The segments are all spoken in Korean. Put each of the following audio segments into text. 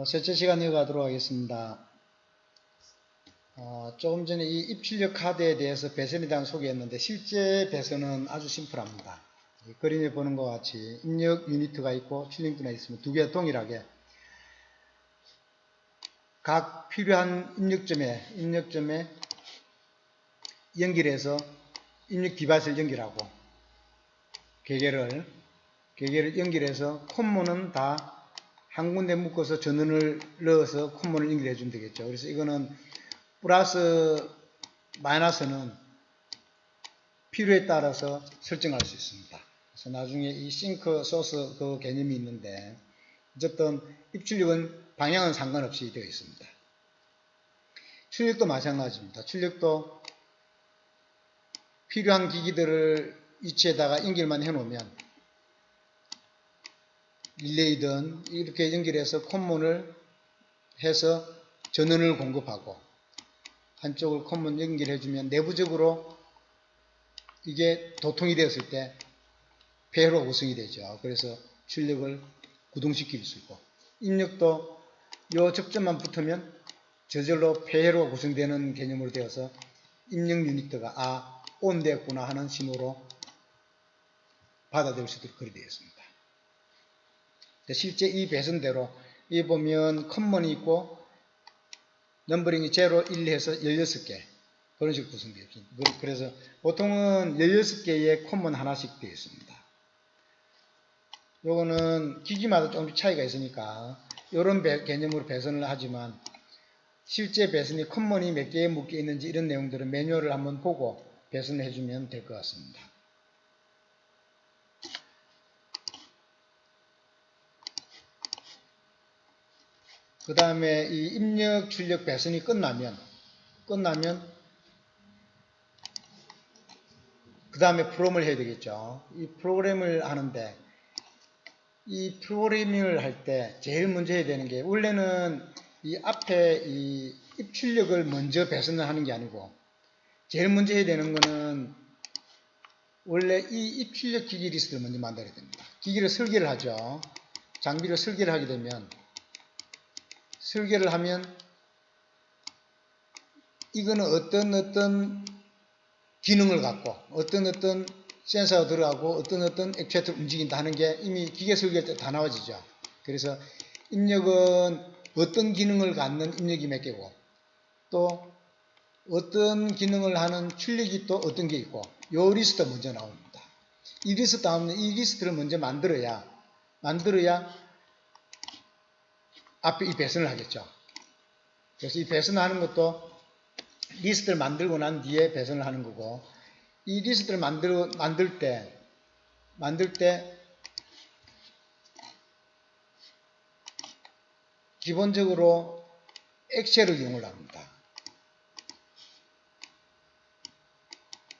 셋째 시간 이어가도록 하겠습니다. 조금 전에 이 입출력 카드에 대해서 배선에 대한 소개했는데 실제 배선은 아주 심플합니다. 그림에 보는 것 같이 입력 유니트가 있고 출력기가 있으면 두 개 동일하게 각 필요한 입력점에 연결해서 입력 디바이스를 연결하고 개개를 연결해서 콤모는 다 한 군데 묶어서 전원을 넣어서 콤모를 연결해 주면 되겠죠. 그래서 이거는 플러스 마이너스는 필요에 따라서 설정할 수 있습니다. 그래서 나중에 이 싱크 소스 그 개념이 있는데 어쨌든 입출력은 방향은 상관없이 되어 있습니다. 출력도 마찬가지입니다. 출력도 필요한 기기들을 위치에다가 연결만 해 놓으면 릴레이든 이렇게 연결해서 콤몬을 해서 전원을 공급하고 한쪽을 콤몬 연결해주면 내부적으로 이게 도통이 되었을 때 폐해로가 구성이 되죠. 그래서 출력을 구동시킬 수 있고 입력도 이 접점만 붙으면 저절로 폐해로가 구성되는 개념으로 되어서 입력 유니트가 온 되었구나 하는 신호로 받아들일 수 있도록 그리 되어 있습니다. 실제 이 배선대로 이 보면 컴먼이 있고 넘버링이 0, 1 해서 16개 그런 식으로 구성되어 있습니다. 그래서 보통은 16개의 컴먼 하나씩 되어 있습니다. 요거는 기기마다 좀 차이가 있으니까 이런 개념으로 배선을 하지만 실제 배선이 컴먼이 몇 개에 묶여 있는지 이런 내용들은 매뉴얼을 한번 보고 배선을 해주면 될 것 같습니다. 그 다음에 이 입력, 출력, 배선이 끝나면 그 다음에 프로그램을 해야 되겠죠. 이 프로그램을 하는데 이 프로그래밍을 할 때 제일 먼저 해야 되는 게 원래는 이 앞에 이 입출력을 먼저 배선을 하는 게 아니고 제일 먼저 해야 되는 거는 원래 이 입출력 기기 리스트를 먼저 만들어야 됩니다. 기기를 설계를 하죠. 장비를 설계를 하게 되면 설계를 하면 이거는 어떤 기능을 갖고 어떤 센서가 들어가고 어떤 액추에이터를 움직인다 하는 게 이미 기계 설계할 때 다 나와지죠. 그래서 입력은 어떤 기능을 갖는 입력이 몇 개고 또 어떤 기능을 하는 출력이 또 어떤 게 있고 요 리스트 먼저 나옵니다. 이 리스트 나오면 이 리스트를 먼저 만들어야 앞에 이 배선을 하겠죠. 그래서 이 배선하는 것도 리스트를 만들고 난 뒤에 배선을 하는 거고 이 리스트를 만들 때 기본적으로 엑셀을 이용을 합니다.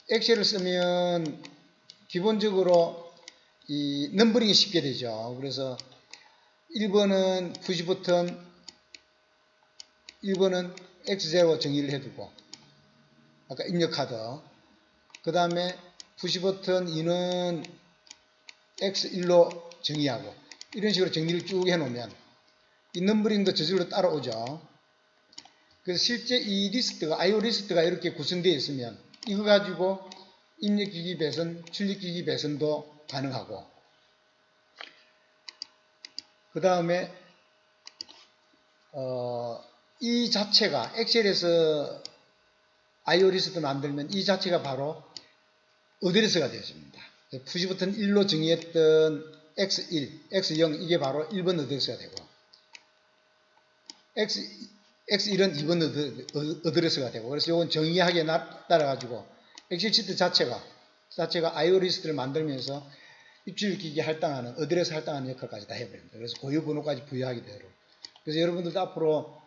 엑셀을 쓰면 기본적으로 이 넘버링이 쉽게 되죠. 그래서 1번은 푸시 버튼 1번은 X0 정의를 해두고 아까 입력 카드 그 다음에 푸시 버튼 2는 X1로 정의하고 이런 식으로 정리를 쭉 해놓으면 이 넘버링도 저절로 따라오죠. 그래서 실제 이 리스트가 IO 리스트가 이렇게 구성되어 있으면 이거 가지고 입력기기 배선, 출력기기 배선도 가능하고 그 다음에 이 자체가 엑셀에서 IO 리스트 만들면 이 자체가 바로 어드레스가 되어집니다. 푸시 버튼 1로 정의했던 X1, X0 이게 바로 1번 어드레스가 되고 X1은 2번 어드레스가 되고 그래서 이건 정의하게 따라가지고 엑셀 시트 자체가 IO 리스트를 만들면서 입출기기 할당하는 어드레스 할당하는 역할까지 다 해버립니다. 그래서 고유 번호까지 부여하게 되도록. 그래서 여러분들도 앞으로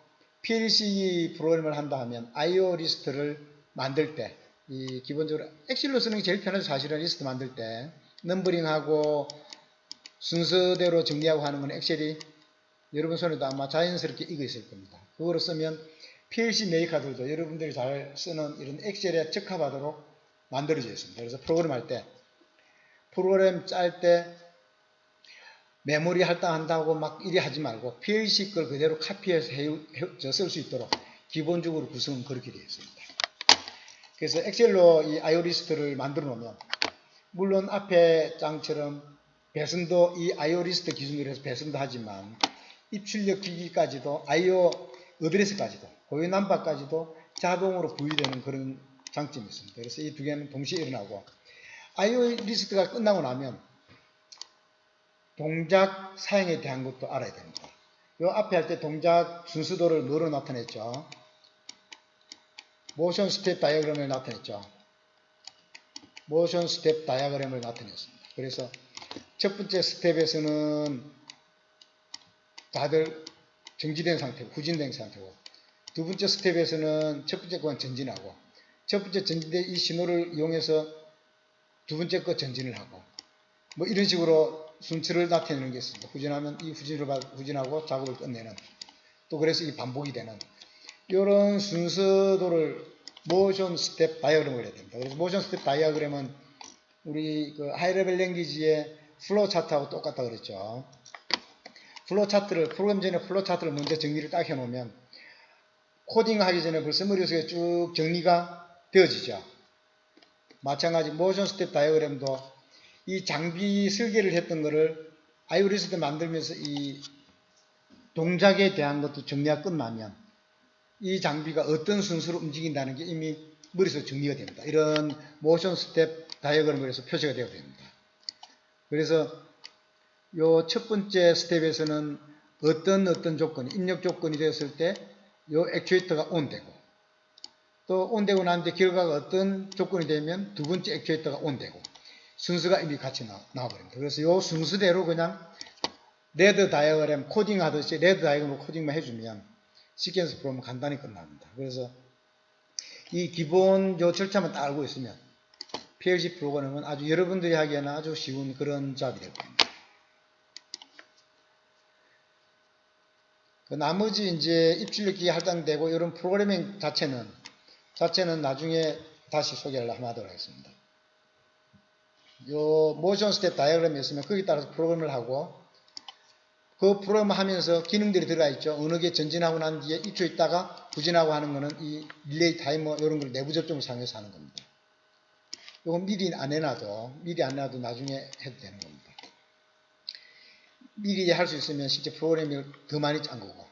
PLC 프로그램을 한다 하면 IO 리스트를 만들 때 이 기본적으로 엑셀로 쓰는 게 제일 편하죠. 사실은 리스트 만들 때 넘버링하고 순서대로 정리하고 하는 건 엑셀이 여러분 손에도 아마 자연스럽게 익어 있을 겁니다. 그거로 쓰면 PLC 메이커들도 여러분들이 잘 쓰는 이런 엑셀에 적합하도록 만들어져 있습니다. 그래서 프로그램 할 때 프로그램 짤 때 메모리 할당한다고 막 이리 하지 말고 PLC 걸 그대로 카피해서 쓸 수 있도록 기본적으로 구성은 그렇게 되어 있습니다. 그래서 엑셀로 이 IO 리스트를 만들어 놓으면 물론 앞에 장처럼 배선도 이 IO 리스트 기준으로 해서 배선도 하지만 입출력 기기까지도 IO 어드레스까지도 고유 넘버까지도 자동으로 부여되는 그런 장점이 있습니다. 그래서 이 두 개는 동시에 일어나고 IO 리스트가 끝나고 나면 동작 사용에 대한 것도 알아야 됩니다. 요 앞에 할 때 동작 순수도를 뭐로 나타냈죠? 모션 스텝 다이어그램을 나타냈죠. 모션 스텝 다이어그램을 나타냈습니다. 그래서 첫 번째 스텝에서는 다들 정지된 상태고 후진된 상태고 두 번째 스텝에서는 첫 번째 건 전진하고 첫 번째 전진된 이 신호를 이용해서 두 번째 거 전진을 하고 뭐 이런 식으로 순서를 나타내는 게 있습니다. 후진하면 이 후진하고 작업을 끝내는 또 그래서 이 반복이 되는 이런 순서도를 모션 스텝 다이어그램을 해야 됩니다. 그래서 모션 스텝 다이어그램은 우리 그 하이레벨 랭귀지의 플로우 차트하고 똑같다 그랬죠. 플로우 차트를 프로그램 전에 플로우 차트를 먼저 정리를 딱 해놓으면 코딩 하기 전에 벌써 머릿속에 쭉 정리가 되어지죠. 마찬가지 모션 스텝 다이어그램도 이 장비 설계를 했던 거를 IO 리스트 만들면서 이 동작에 대한 것도 정리가 끝나면 이 장비가 어떤 순서로 움직인다는 게 이미 머릿속에 정리가 됩니다. 이런 모션 스텝 다이어그램을 해서 표시가 되어야 됩니다. 그래서 요 첫 번째 스텝에서는 어떤 조건이 입력 조건이 되었을 때 요 액추에이터가 온되고 또 온되고 난 뒤에 결과가 어떤 조건이 되면 두 번째 액추에이터가 온되고 순서가 이미 같이 나와버립니다. 그래서 요 순서대로 그냥 레드 다이어그램 코딩 하듯이 레드 다이어그램으로 코딩만 해주면 시퀀스 프로그램은 간단히 끝납니다. 그래서 이 기본 요 절차만 딱 알고 있으면 PLC 프로그램은 아주 여러분들이 하기에는 아주 쉬운 그런 작업이 될 겁니다. 그 나머지 이제 입출력기가 할당되고 이런 프로그래밍 자체는 나중에 다시 소개를 하도록 하겠습니다. 요 모션 스텝 다이어그램이 있으면 거기에 따라서 프로그램을 하고 그 프로그램을 하면서 기능들이 들어가 있죠. 어느 게 전진하고 난 뒤에 2초 있다가 후진하고 하는 거는 이 릴레이 타이머 이런 걸 내부 접종을 사용해서 하는 겁니다. 이건 미리 안 해놔도 나중에 해도 되는 겁니다. 미리 할 수 있으면 실제 프로그램이 더 많이 짠 거고.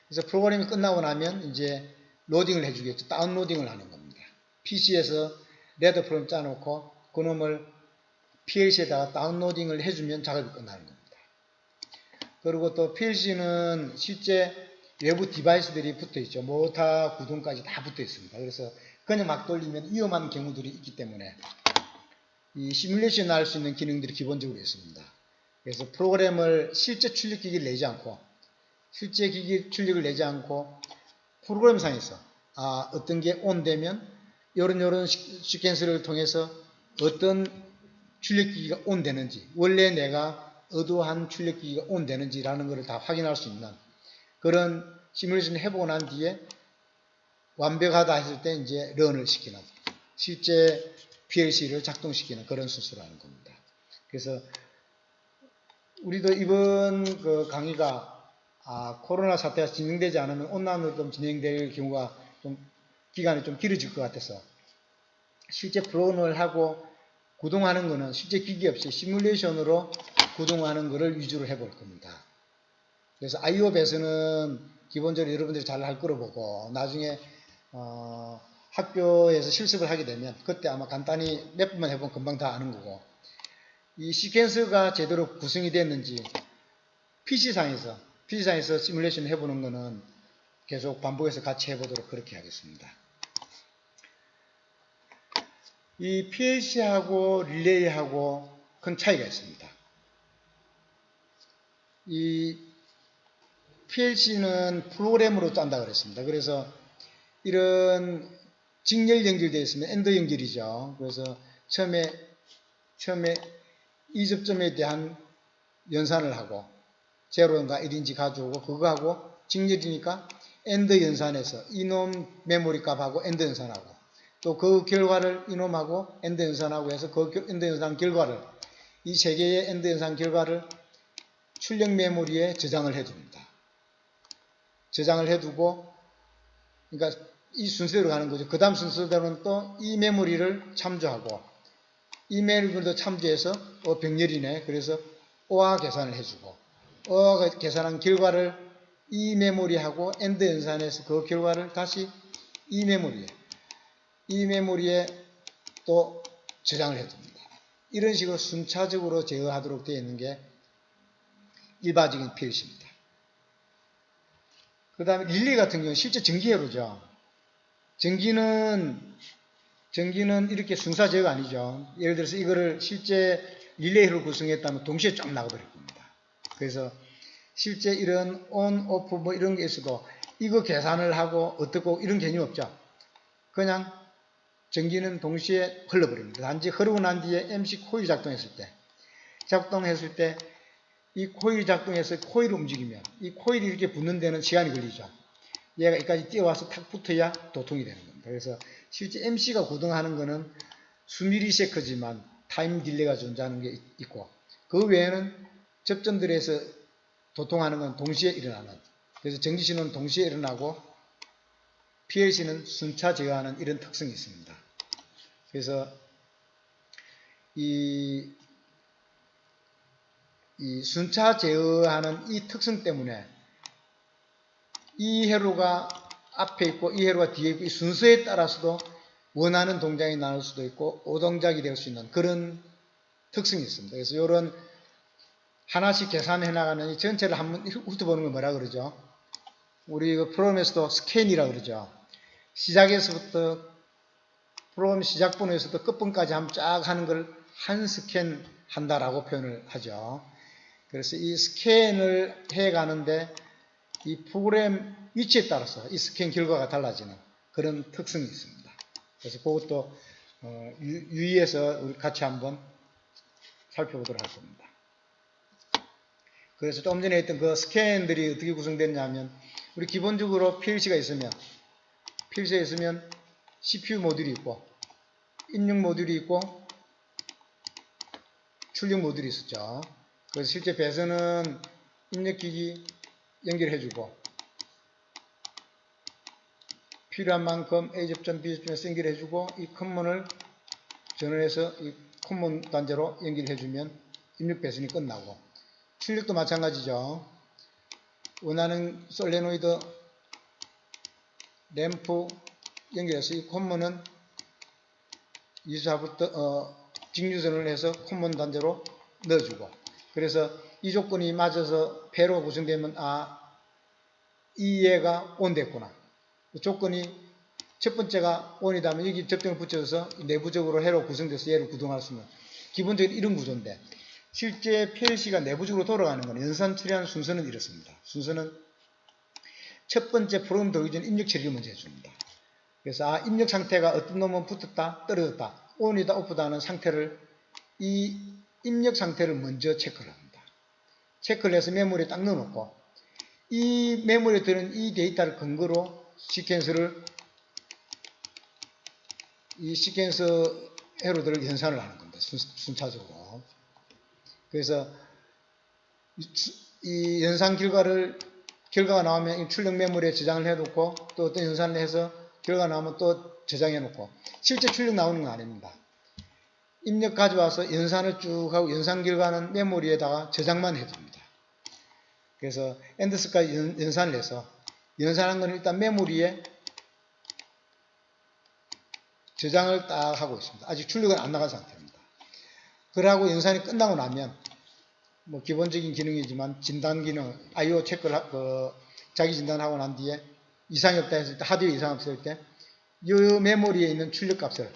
그래서 프로그램이 끝나고 나면 이제 로딩을 해주겠죠. 다운로딩을 하는 겁니다. PC에서 레더 프로그램 짜놓고 그놈을 PLC에다가 다운로딩을 해주면 작업이 끝나는 겁니다. 그리고 또 PLC는 실제 외부 디바이스들이 붙어 있죠. 모터 구동까지 다 붙어 있습니다. 그래서 그냥 막 돌리면 위험한 경우들이 있기 때문에 이 시뮬레이션 할 수 있는 기능들이 기본적으로 있습니다. 그래서 프로그램을 실제 출력기기를 내지 않고 실제 기기 출력을 내지 않고 프로그램상에서 어떤 게 온되면 요런 시퀀스를 통해서 어떤 출력기기가 온되는지 원래 내가 의도한 출력기기가 온되는지라는 것을 다 확인할 수 있는 그런 시뮬레이션을 해보고 난 뒤에 완벽하다 했을 때 이제 런을 시키는 실제 PLC를 작동시키는 그런 수술을 하는 겁니다. 그래서 우리도 이번 그 강의가 코로나 사태가 진행되지 않으면 온라인으로 좀 진행될 경우가 좀 기간이 좀 길어질 것 같아서 실제 프로그램을 하고 구동하는 거는 실제 기기 없이 시뮬레이션으로 구동하는 것을 위주로 해볼 겁니다. 그래서 IO 배선은 기본적으로 여러분들이 잘 할 거로 보고 나중에 학교에서 실습을 하게 되면 그때 아마 간단히 몇 번만 해보면 금방 다 아는 거고 이 시퀀스가 제대로 구성이 됐는지 PC상에서 시뮬레이션 해보는 거는 계속 반복해서 같이 해보도록 그렇게 하겠습니다. 이 PLC하고 릴레이하고 큰 차이가 있습니다. 이 PLC는 프로그램으로 짠다 그랬습니다. 그래서 이런 직렬 연결되어 있으면 엔드 연결이죠. 그래서 처음에 이 접점에 대한 연산을 하고 제로인가 1인지 가져오고 그거하고 직렬이니까 엔드 연산해서 이놈 메모리 값하고 엔드 연산하고 또 그 결과를 이놈하고 엔드 연산하고 해서 그 엔드 연산 결과를 이 세 개의 엔드 연산 결과를 출력 메모리에 저장을 해둡니다. 저장을 해두고, 그러니까 이 순서대로 가는 거죠. 그 다음 순서대로는 또 이 메모리를 참조하고, 이 메모리도 참조해서 병렬이네. 그래서 OR 계산을 해주고, OR 계산한 결과를 이 메모리하고 AND 연산해서 그 결과를 다시 이 메모리에 또 저장을 해둡니다. 이런 식으로 순차적으로 제어하도록 되어 있는 게 일반적인 PLC입니다. 그 다음에 릴레이 같은 경우는 실제 전기회로죠. 전기는 이렇게 순서 제어가 아니죠. 예를 들어서 이거를 실제 릴레이로 구성했다면 동시에 쫙 나가버릴 겁니다. 그래서 실제 이런 온, 오프 뭐 이런 게 있어도 이거 계산을 하고 어떻고 이런 개념 없죠. 그냥 전기는 동시에 흘러버립니다. 단지 흐르고 난 뒤에 MC 코일 작동했을 때 이 코일이 작동해서 코일을 움직이면 이 코일이 이렇게 붙는 데는 시간이 걸리죠. 얘가 여기까지 뛰어와서 탁 붙어야 도통이 되는 겁니다. 그래서 실제 MC가 구동하는 거는 수미리세컨지만 타임 딜레이가 존재하는 게 있고, 그 외에는 접점들에서 도통하는 건 동시에 일어나는, 그래서 정지신호는 동시에 일어나고 PLC는 순차 제어하는 이런 특성이 있습니다. 그래서 이 순차 제어하는 이 특성 때문에 이 회로가 앞에 있고 이 회로가 뒤에 있고 이 순서에 따라서도 원하는 동작이 나올 수도 있고 오동작이 될 수 있는 그런 특성이 있습니다. 그래서 이런 하나씩 계산해 나가는 이 전체를 한번 훑어보는 걸 뭐라 그러죠? 우리 그 프로그램에서도 스캔이라 그러죠. 시작에서부터 프로그램 시작번호에서부터 끝번까지 한번 쫙 하는 걸 한 스캔 한다라고 표현을 하죠. 그래서 이 스캔을 해 가는데 이 프로그램 위치에 따라서 이 스캔 결과가 달라지는 그런 특성이 있습니다. 그래서 그것도 유의해서 우리 같이 한번 살펴보도록 할 겁니다. 그래서 좀 전에 했던 그 스캔들이 어떻게 구성됐냐면 우리 기본적으로 PLC가 있으면 CPU 모듈이 있고 입력 모듈이 있고 출력 모듈이 있었죠. 그래서 실제 배선은 입력기기 연결해주고 필요한 만큼 A접점, B접점에 연결해주고 이 컴문을 전원해서 이 컴문 단자로 연결해주면 입력 배선이 끝나고 출력도 마찬가지죠. 원하는 솔레노이드 램프 연결해서 이 컴문은 이수하부터 직류전을 해서 컴문 단자로 넣어주고 그래서 이 조건이 맞아서 배로가 구성되면 이 얘가 온 됐구나. 조건이 첫 번째가 온이다면 여기 접점을 붙여서 내부적으로 회로 구성돼서 얘를 구동할 수 있는 기본적인 이런 구조인데 실제 PLC가 내부적으로 돌아가는 건 연산 처리하는 순서는 이렇습니다. 순서는 첫 번째 프로그램 돌기 전 입력 처리를 먼저 해줍니다. 그래서 입력 상태가 어떤 놈은 붙었다 떨어졌다 온이다 오프다 하는 상태를 이 입력 상태를 먼저 체크를 합니다. 체크를 해서 메모리에 딱 넣어놓고 이 메모리에 들은 이 데이터를 근거로 시퀀서 회로들을 연산을 하는 겁니다. 순차적으로. 그래서 이 연산 결과가 나오면 이 출력 메모리에 저장을 해놓고 또 어떤 연산을 해서 결과가 나오면 또 저장해놓고 실제 출력 나오는 건 아닙니다. 입력 가져와서 연산을 쭉 하고 연산 결과는 메모리에다가 저장만 해둡니다. 그래서 엔드스까지 연산을 해서 연산한 건 일단 메모리에 저장을 딱 하고 있습니다. 아직 출력은 안 나간 상태입니다. 그러고 연산이 끝나고 나면 뭐 기본적인 기능이지만 진단 기능, I/O 체크를 자기 진단하고 난 뒤에 이상이 없다 했을 때 하드웨어 이상 없을 때 이 메모리에 있는 출력 값을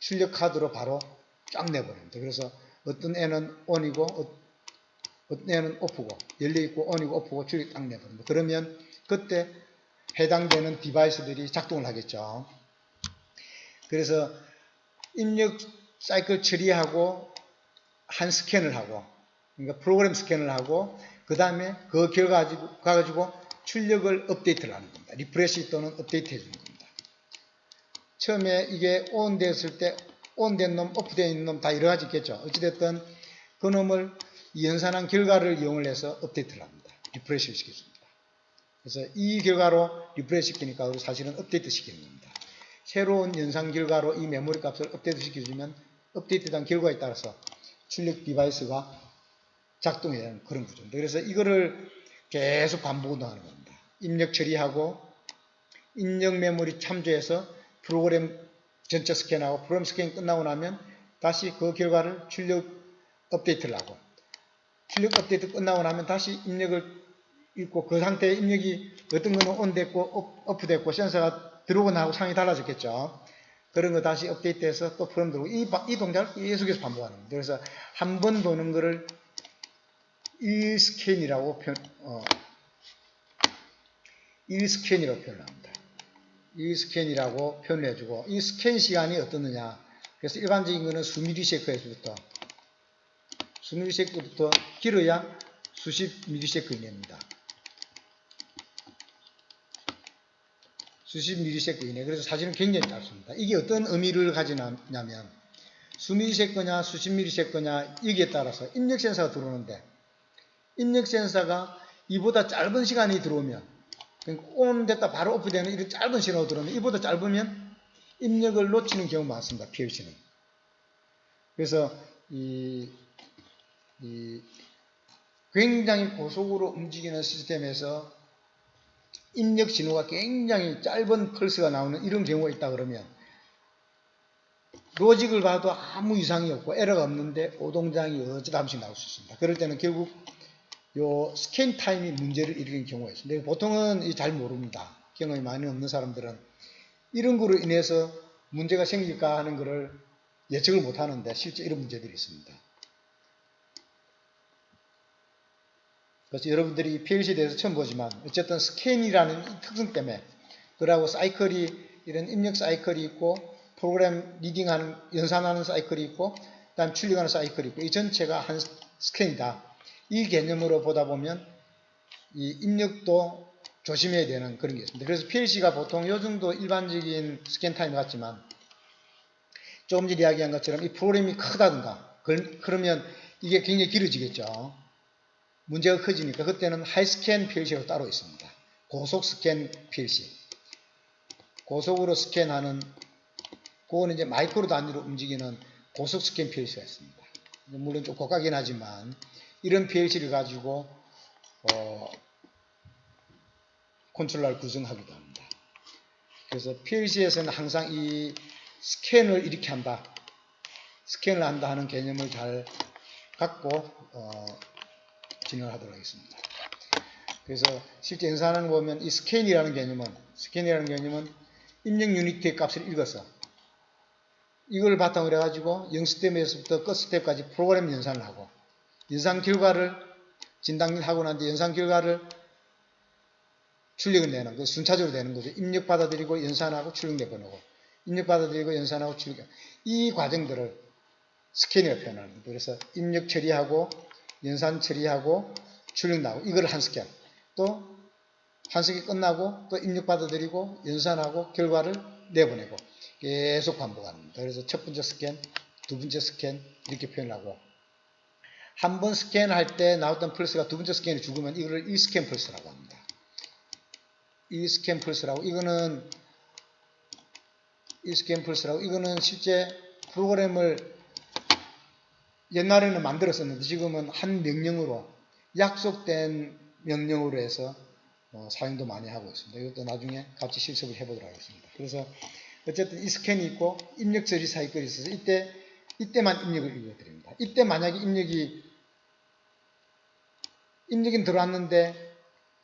출력 카드로 바로 쫙 내버립니다. 그래서 어떤 애는 ON이고 어떤 애는 OFF고 열려있고 ON이고 OFF고 출력 딱 내버립니다. 그러면 그때 해당되는 디바이스들이 작동을 하겠죠. 그래서 입력 사이클 처리하고 한 스캔을 하고 그러니까 프로그램 스캔을 하고 그 다음에 그 결과 가지고 출력을 업데이트를 하는 겁니다. 리프레시 또는 업데이트 해주는 겁니다. 처음에 이게 온됐을 때 온된 놈, 오프된 놈 다 여러 가지 있겠죠. 어찌됐든 그 놈을 이 연산한 결과를 이용을 해서 업데이트를 합니다. 리프레시를 시켜줍니다. 그래서 이 결과로 리프레시 시키니까 사실은 업데이트 시키는 겁니다. 새로운 연산 결과로 이 메모리 값을 업데이트 시켜주면 업데이트된 결과에 따라서 출력 디바이스가 작동해야 하는 그런 구조입니다. 그래서 이거를 계속 반복 운동하는 겁니다. 입력 처리하고 입력 메모리 참조해서 프로그램 전체 스캔하고 프로그램 스캔 끝나고 나면 다시 그 결과를 출력 업데이트를 하고 출력 업데이트 끝나고 나면 다시 입력을 읽고 그 상태에 입력이 어떤 거는 온 됐고 오프 됐고 센서가 들어오고 나하고 상이 달라졌겠죠. 그런 거 다시 업데이트해서 또 프로그램 들어오고 이 동작을 계속해서 반복하는 겁니다. 그래서 한 번 도는 거를 1스캔이라고 1스캔이라고 표현합니다. 1스캔이라고 표현을 해주고 이 스캔 시간이 어떻느냐. 그래서 일반적인 거는 수미리세컨에서부터 길어야 수십 미리세컨 이내입니다. 수십 미리세컨 이내. 그래서 사실은 굉장히 짧습니다. 이게 어떤 의미를 가지냐면 수미리세컨이냐 수십 미리세컨이냐 여기에 따라서 입력 센서가 들어오는데 입력 센서가 이보다 짧은 시간이 들어오면 온 됐다 바로 오프되는 이런 짧은 신호가 들어오면 이보다 짧으면 입력을 놓치는 경우가 많습니다. PLC는. 그래서 굉장히 고속으로 움직이는 시스템에서 입력 신호가 굉장히 짧은 펄스가 나오는 이런 경우가 있다 그러면 로직을 봐도 아무 이상이 없고 에러가 없는데 오동작이 어쩌다 한 번씩 나올 수 있습니다. 그럴 때는 결국 요 스캔 타임이 문제를 일으키는 경우가 있습니다. 보통은 잘 모릅니다. 경험이 많이 없는 사람들은 이런 거로 인해서 문제가 생길까 하는 것을 예측을 못 하는데 실제 이런 문제들이 있습니다. 그래서 여러분들이 PLC에 대해서 처음 보지만 어쨌든 스캔이라는 이 특성 때문에 그러고 사이클이 이런 입력 사이클이 있고 프로그램 리딩하는 연산하는 사이클이 있고 그다음 출력하는 사이클이 있고 이 전체가 한 스캔이다. 이 개념으로 보다 보면 이 입력도 조심해야 되는 그런 게 있습니다. 그래서 PLC가 보통 요 정도 일반적인 스캔 타임 같지만 조금 전에 이야기한 것처럼 이 프로그램이 크다든가 그러면 이게 굉장히 길어지겠죠. 문제가 커지니까 그때는 하이스캔 PLC가 따로 있습니다. 고속 스캔 PLC. 고속으로 스캔하는 그거는 이제 마이크로 단위로 움직이는 고속 스캔 PLC가 있습니다. 물론 좀 고가긴 하지만 이런 PLC를 가지고 컨트롤러를 구성하기도 합니다. 그래서 PLC에서는 항상 이 스캔을 이렇게 한다. 스캔을 한다 하는 개념을 잘 갖고 진행을 하도록 하겠습니다. 그래서 실제 연산하는 거 보면 이 스캔이라는 개념은 입력 유니트의 값을 읽어서 이걸 바탕으로 해가지고 0스텝에서부터 끝스텝까지 프로그램 연산을 하고 연산 결과를 진단을 하고 난 뒤 연산 결과를 출력을 내는 그 순차적으로 되는 거죠. 입력 받아들이고 연산하고 출력 내보내고 입력 받아들이고 연산하고 출력 이 과정들을 스캔이라고 표현합니다. 그래서 입력 처리하고 연산 처리하고 출력 나오고 이걸 한 스캔 또 한 스캔 끝나고 또 입력 받아들이고 연산하고 결과를 내보내고 계속 반복합니다. 그래서 첫 번째 스캔, 두 번째 스캔 이렇게 표현하고 한 번 스캔할 때 나왔던 펄스가 두 번째 스캔이 죽으면 이거를 1스캔 펄스라고 합니다. 1스캔 펄스라고 이거는 1스캔 펄스라고 이거는 실제 프로그램을 옛날에는 만들었었는데 지금은 한 명령으로 약속된 명령으로 해서 사용도 많이 하고 있습니다. 이것도 나중에 같이 실습을 해보도록 하겠습니다. 그래서 어쨌든 이 스캔이 있고 입력 처리 사이클이 있어서 이때만 입력을 읽어드립니다. 이때 만약에 입력이 들어왔는데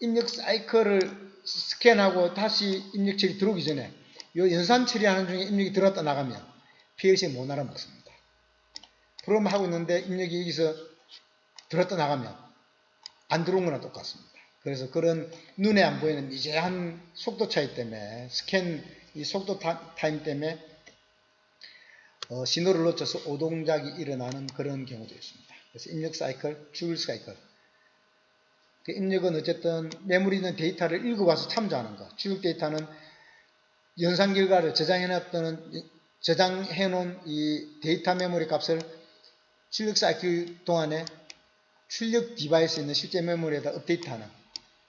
입력 사이클을 스캔하고 다시 입력 처리 들어오기 전에 이 연산 처리하는 중에 입력이 들어왔다 나가면 PLC에 못 알아먹습니다. 프로그램 하고 있는데 입력이 여기서 들어왔다 나가면 안 들어온 거나 똑같습니다. 그래서 그런 눈에 안 보이는 미세한 속도 차이 때문에 스캔 이 속도 타임 때문에 신호를 놓쳐서 오동작이 일어나는 그런 경우도 있습니다. 그래서 입력 사이클, 출력 사이클. 그 입력은 어쨌든 메모리 있는 데이터를 읽어와서 참조하는 거. 출력 데이터는 연산 결과를 저장해 놓은 이 데이터 메모리 값을 출력 사이클 동안에 출력 디바이스에 있는 실제 메모리에다 업데이트하는,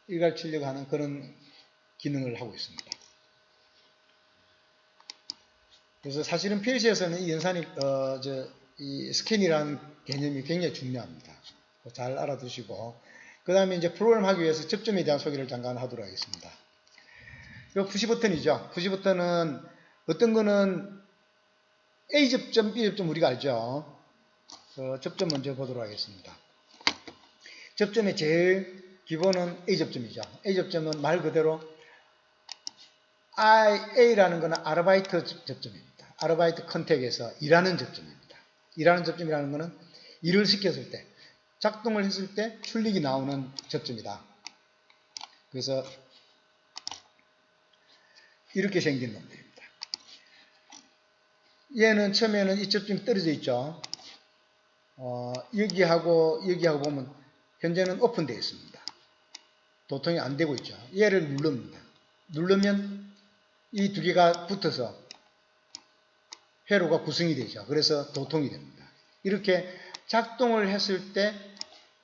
일괄 출력하는 그런 기능을 하고 있습니다. 그래서 사실은 PLC에서는 이 연산이 이 스캔이라는 개념이 굉장히 중요합니다. 잘 알아두시고, 그 다음에 이제 프로그램 하기 위해서 접점에 대한 소개를 잠깐 하도록 하겠습니다. 이 푸시 버튼이죠. 푸시 버튼은 어떤 거는 A 접점, B 접점 우리가 알죠. 접점 먼저 보도록 하겠습니다. 접점의 제일 기본은 A 접점이죠. A 접점은 말 그대로 A라는 것은 아르바이트 접점입니다. 아르바이트 컨택에서 일하는 접점입니다. 일하는 접점이라는 것은 일을 시켰을 때, 작동을 했을 때 출력이 나오는 접점이다. 그래서 이렇게 생긴 놈들입니다. 얘는 처음에는 이 접점이 떨어져 있죠. 여기하고 보면 현재는 오픈되어 있습니다. 도통이 안 되고 있죠. 얘를 누릅니다. 누르면 이 두 개가 붙어서 회로가 구성이 되죠. 그래서 도통이 됩니다. 이렇게 작동을 했을 때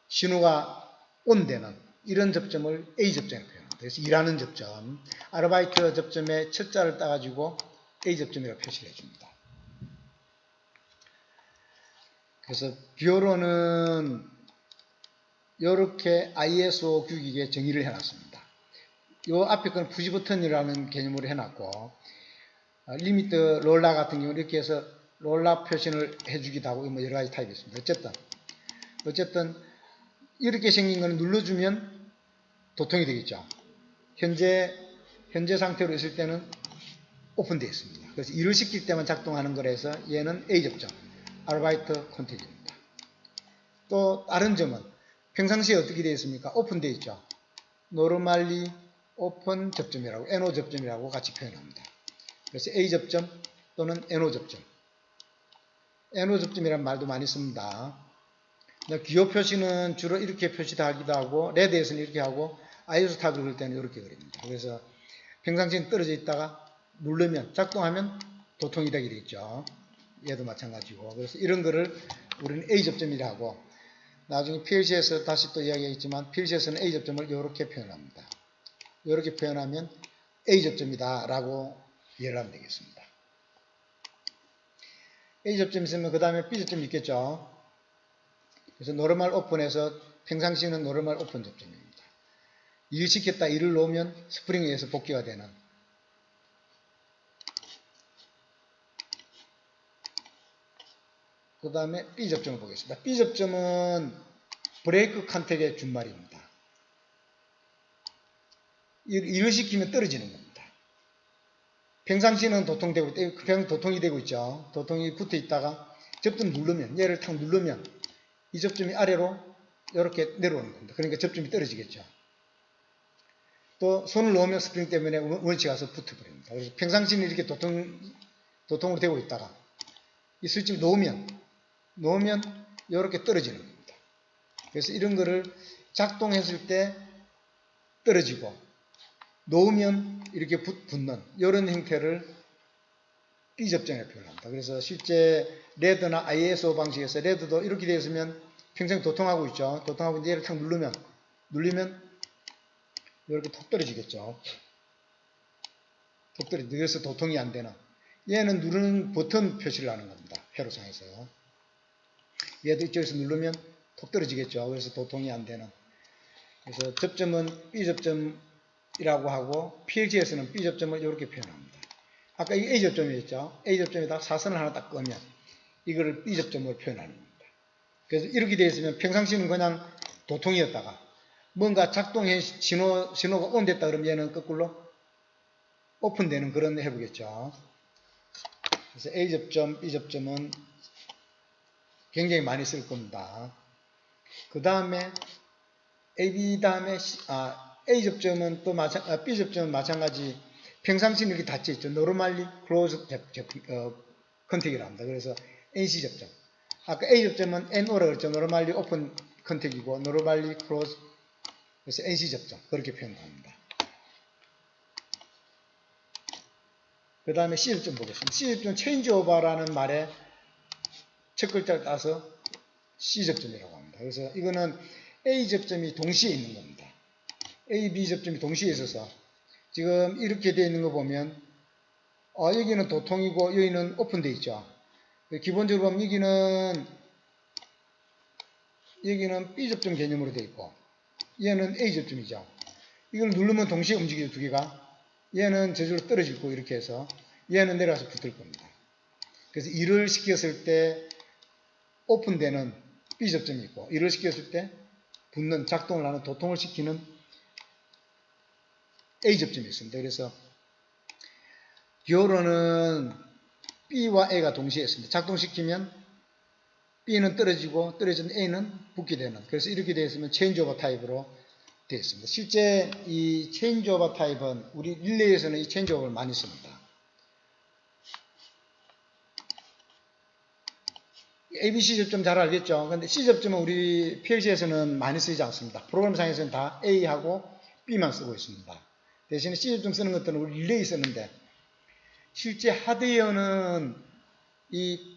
신호가 온되는 이런 접점을 A 접점이라고 표현합니다. 그래서 일하는 접점, 아르바이트 접점의 첫 자를 따가지고 A 접점이라고 표시를 해줍니다. 그래서 비오로는 이렇게 ISO 규격에 정의를 해놨습니다. 요 앞에 건 푸시 버튼이라는 개념으로 해놨고, 리미트 롤라 같은 경우는 이렇게 해서 롤라 표시를 해주기도 하고, 뭐 여러 가지 타입이 있습니다. 어쨌든 이렇게 생긴 거는 눌러주면 도통이 되겠죠. 현재 상태로 있을 때는 오픈되어 있습니다. 그래서 일을 시킬 때만 작동하는 거라서 얘는 A 접점, 아르바이트 컨택입니다. 또 다른 점은 평상시에 어떻게 되어 있습니까? 오픈되어 있죠. 노르말리 오픈 접점이라고, NO 접점이라고 같이 표현합니다. 그래서 A 접점 또는 NO 접점. NO 접점이라는 말도 많이 씁니다. 기호 표시는 주로 이렇게 표시하기도 하고, 레드에서는 이렇게 하고, ISO 탑을 그릴 때는 이렇게 그립니다. 그래서 평상시엔 떨어져 있다가 누르면, 작동하면 도통이 되게 되겠죠. 얘도 마찬가지고. 그래서 이런 거를 우리는 A 접점이라고, 나중에 PLC에서 다시 또 이야기하겠지만, PLC에서는 A 접점을 이렇게 표현합니다. 이렇게 표현하면 A 접점이다 라고 이해를 하면 되겠습니다. A 접점이 있으면 그 다음에 B 접점이 있겠죠. 그래서 노르말 오픈에서 평상시는 노르말 오픈 접점입니다. 일 시켰다 일을 놓으면 스프링에 의해서 복귀가 되는, 그 다음에 B 접점을 보겠습니다. B 접점은 브레이크 컨택의 준말입니다. 일을 시키면 떨어지는 겁니다. 평상시는 도통되고, 그냥 도통이 되고 있죠. 도통이 붙어 있다가 접점 누르면, 얘를 탁 누르면 이 접점이 아래로 이렇게 내려오는 겁니다. 그러니까 접점이 떨어지겠죠. 또 손을 놓으면 스프링 때문에 원위치 가서 붙어버립니다. 그래서 평상시는 이렇게 도통으로 되고 있다가 이 스위치를 놓으면 이렇게 떨어지는 겁니다. 그래서 이런 거를 작동했을 때 떨어지고 놓으면 이렇게 붙는 이런 형태를 B 접점이라고 표현합니다. 그래서 실제 레드나 ISO 방식에서 레드도 이렇게 되어 있으면 평생 도통하고 있죠. 도통하고 있는데 얘를 탁 눌리면 이렇게 톡 떨어지겠죠. 톡 떨어지죠. 그래서 도통이 안 되는. 얘는 누르는 버튼 표시를 하는 겁니다. 회로상에서. 얘도 이쪽에서 누르면 톡 떨어지겠죠. 그래서 도통이 안 되는. 그래서 접점은 B 접점이라고 하고, PLC에서는 B 접점을 이렇게 표현합니다. 아까 이게 A 접점이었죠. A 접점에다 사선을 하나 딱 끄면 이거를 B 접점으로 표현하는 겁니다. 그래서 이렇게 되어 있으면 평상시는 그냥 도통이었다가 뭔가 작동해 신호가 온됐다 그러면 얘는 거꾸로 오픈되는 그런 해보겠죠. 그래서 A 접점, B 접점은 굉장히 많이 쓸 겁니다. 그 다음에 A 접점은 또 B 접점은 마찬가지. 평상시는 이렇게 닫혀 있죠. 노르말리 클로즈 컨택이라고 합니다. 그래서 NC 접점. 아까 A 접점은 NO라고 그랬죠. 노르말리 오픈 컨택이고, 노르말리 클로즈, 그래서 NC 접점. 그렇게 표현합니다. 그 다음에 C 접점 보겠습니다. C 접점 체인지 오버라는 말에 첫 글자를 따서 C 접점이라고 합니다. 그래서 이거는 A 접점이 동시에 있는 겁니다. A, B 접점이 동시에 있어서 지금 이렇게 되어 있는 거 보면 여기는 도통이고 여기는 오픈되어 있죠. 기본적으로 보면 여기는 B 접점 개념으로 되어 있고 얘는 A 접점이죠. 이걸 누르면 동시에 움직이죠. 두 개가. 얘는 저절로 떨어지고 이렇게 해서 얘는 내려가서 붙을 겁니다. 그래서 1을 시켰을 때 오픈되는 B 접점이 있고 1을 시켰을 때 붙는 작동을 하는 도통을 시키는 A 접점이 있습니다. 그래서 기호로는 B와 A가 동시에 있습니다. 작동시키면 B는 떨어지고 떨어진 A는 붙게 되는, 그래서 이렇게 되어 있으면 체인지오버 타입으로 되어 있습니다. 실제 이 체인지오버 타입은 우리 릴레이에서는 이 체인지오버를 많이 씁니다. ABC 접점 잘 알겠죠? 근데 C 접점은 우리 PLC에서는 많이 쓰이지 않습니다. 프로그램상에서는 다 A하고 B만 쓰고 있습니다. 대신에 C 접점 쓰는 것들은 우리 릴레이 쓰는데, 실제 하드웨어는 이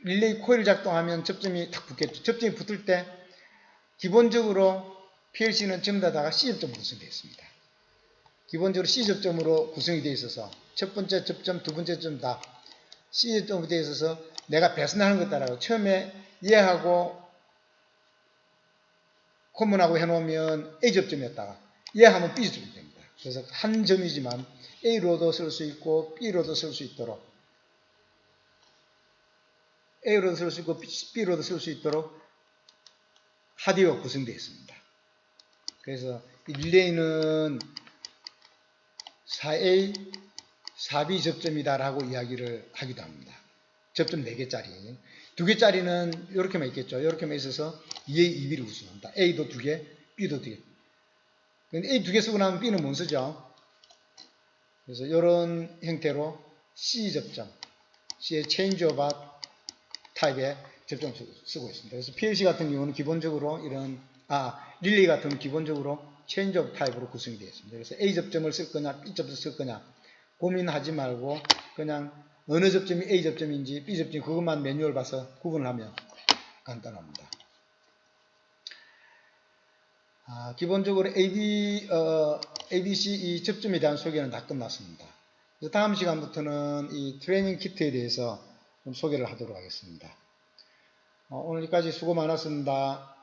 릴레이 코일 작동하면 접점이 탁 붙겠죠. 접점이 붙을 때 기본적으로 PLC는 전부 다가 C 접점으로 구성되어 있습니다. 기본적으로 C 접점으로 구성이 되어 있어서 첫 번째 접점, 두 번째 접점 다 C 접점으로 되어 있어서 내가 배선하는 것 따라요. 처음에 얘하고 코먼하고 해놓으면 A 접점이었다가 얘하면 B 접점이 됩니다. 그래서 한 점이지만 A로도 쓸 수 있고 B로도 쓸 수 있도록, A로도 쓸 수 있고 B로도 쓸 수 있도록 하드웨어가 구성되어 있습니다. 그래서 이 릴레이는 4A, 4B 접점이다라고 이야기를 하기도 합니다. 접점 4개짜리. 2개짜리는 이렇게만 있겠죠. 이렇게만 있어서 2A, 2B를 구성합니다. A도 2개, B도 2개. 근데 A 2개 쓰고 나면 B는 못 쓰죠. 그래서 이런 형태로 C 접점, C의 체인지 오버 타입의 접점을 쓰고 있습니다. 그래서 PLC 같은 경우는 기본적으로 릴레이 같은 경우는 기본적으로 체인지 오브 타입으로 구성이 되어 있습니다. 그래서 A 접점을 쓸 거냐, B 접점을 쓸 거냐 고민하지 말고 그냥 어느 접점이 A 접점인지 B 접점인지 그것만 매뉴얼 봐서 구분을 하면 간단합니다. 기본적으로 ABC 이 접점에 대한 소개는 다 끝났습니다. 다음 시간부터는 이 트레이닝 키트에 대해서 좀 소개를 하도록 하겠습니다. 오늘 여기까지 수고 많았습니다.